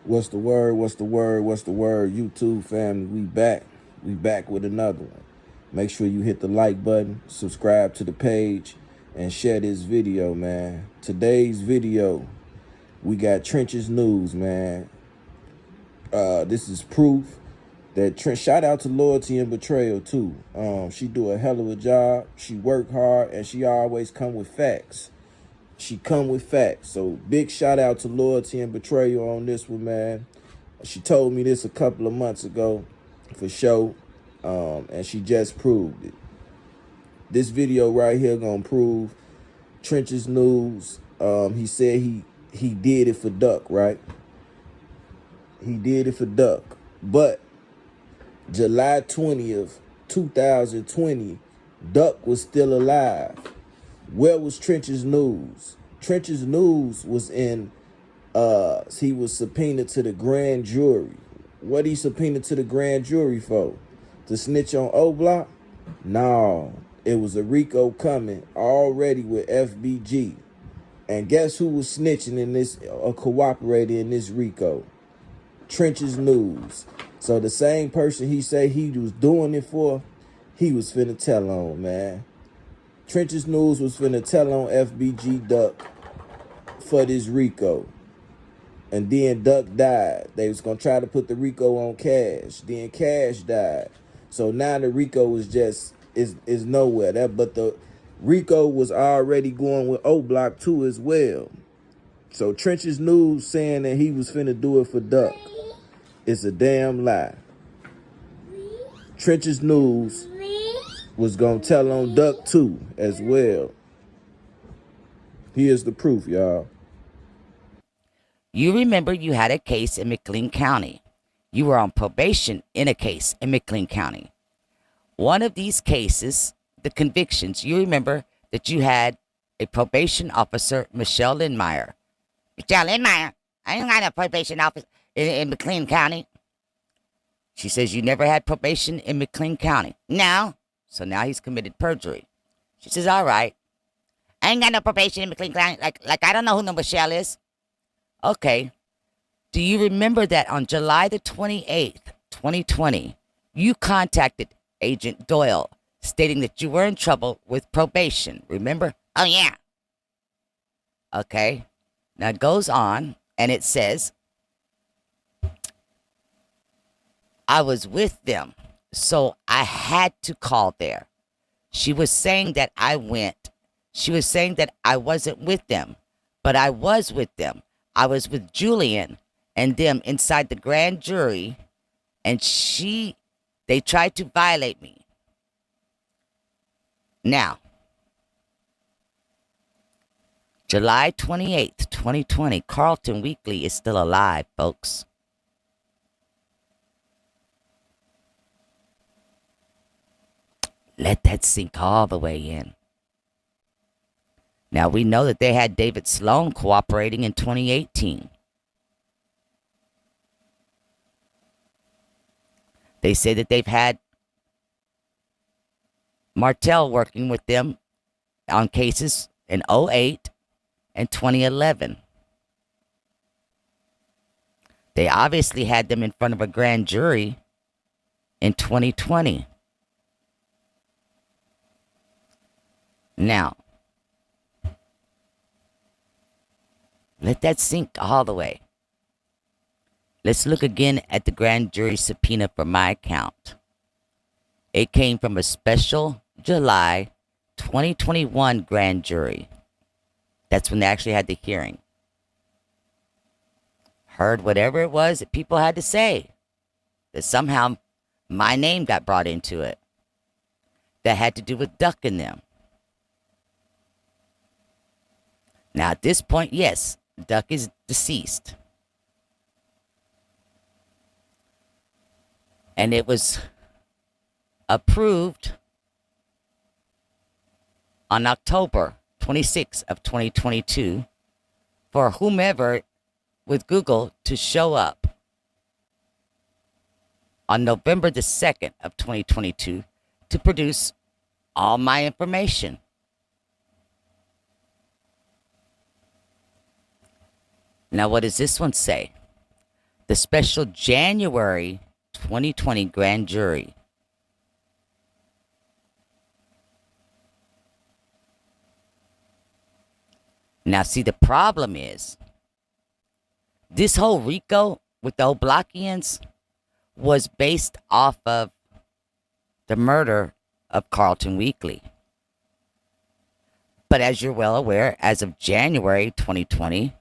What's the word? What's the word? What's the word? YouTube family, we back. We back with another one. Make sure you hit the like button, subscribe to the page, and share this video, man. Today's video, we got Trenches News, man. This is proof that shout out to Loyalty and Betrayal too. She do a hell of a job. She work hard and she always come with facts. She come with facts. So big shout out to Loyalty and Betrayal on this one, man. She told me this a couple of months ago for sure. And she just proved it. This video right here gonna prove Trenches News. He said he did it for Duck, right? He did it for Duck. But July 20th, 2020, Duck was still alive. Where was Trenches News? Trenches News was in, he was subpoenaed to the grand jury. What he subpoenaed to the grand jury for? To snitch on Oblock? No, it was a RICO coming already with FBG. And guess who was snitching in this, or cooperating in this RICO? Trenches News. So the same person he said he was doing it for, he was finna tell on, man. Trenches News was finna tell on FBG Duck for this RICO. And then Duck died. They was gonna try to put the RICO on Cash. Then Cash died. So now the RICO is just is nowhere. But the RICO was already going with Oblock too as well. So Trenches News saying that he was finna do it for Duck is a damn lie. Trenches News was gonna tell on Duck too as well. Here's the proof, y'all. You remember you had a case in McLean County. You were on probation in a case in McLean County. One of these cases, the convictions, you remember that you had a probation officer, Michelle Lindmeyer. Michelle Lindmeyer, I ain't got a probation officer in McLean County. She says you never had probation in McLean County. No. So now he's committed perjury. She says, all right. I ain't got no probation in McLean County. Like I don't know who no Michelle is. Okay. Do you remember that on July the 28th, 2020, you contacted Agent Doyle stating that you were in trouble with probation? Remember? Oh, yeah. Okay. Now it goes on and it says, I was with them, so I had to call there. She was saying that I went. She was saying that I wasn't with them, but I was with them. I was with Julian and them inside the grand jury, and they tried to violate me. Now, July 28th, 2020, Carlton Weekly is still alive, folks. Let that sink all the way in. Now, we know that they had David Sloan cooperating in 2018. They say that they've had Martell working with them on cases in 2008 and 2011. They obviously had them in front of a grand jury in 2020. Now, let that sink all the way. Let's look again at the grand jury subpoena for my account. It came from a special July 2021 grand jury. That's when they actually had the hearing. Heard whatever it was that people had to say. That somehow my name got brought into it. That had to do with Duck and them. Now, at this point, yes, Duck is deceased. And it was approved on October 26th of 2022 for whomever with Google to show up on November the 2nd of 2022 to produce all my information. Now, what does this one say? The special January 2020 grand jury now see the problem is this whole RICO with the Oblockians was based off of the murder of Carlton Weekly. But as you're well aware, as of January 2020,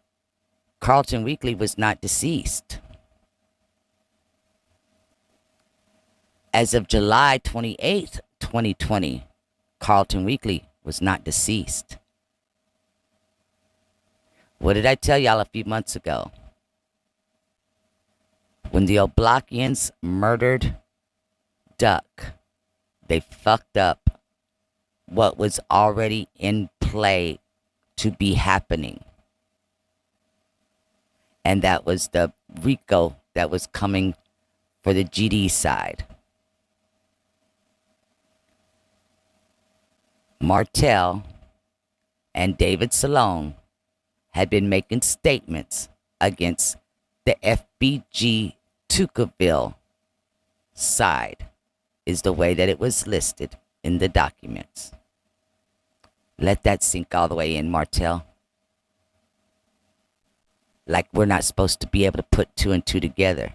Carlton Weekly was not deceased. As of July 28th, 2020, Carlton Weekly was not deceased. What did I tell y'all a few months ago? When the Oblockians murdered Duck, they fucked up what was already in play to be happening. And that was the RICO that was coming for the GD side. Martell and David Salone had been making statements against the FBG DUCK side, is the way that it was listed in the documents. Let that sink all the way in, Martell. Like we're not supposed to be able to put two and two together.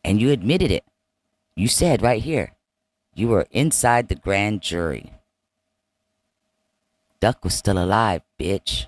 And you admitted it. You said right here, you were inside the grand jury. Duck was still alive, bitch.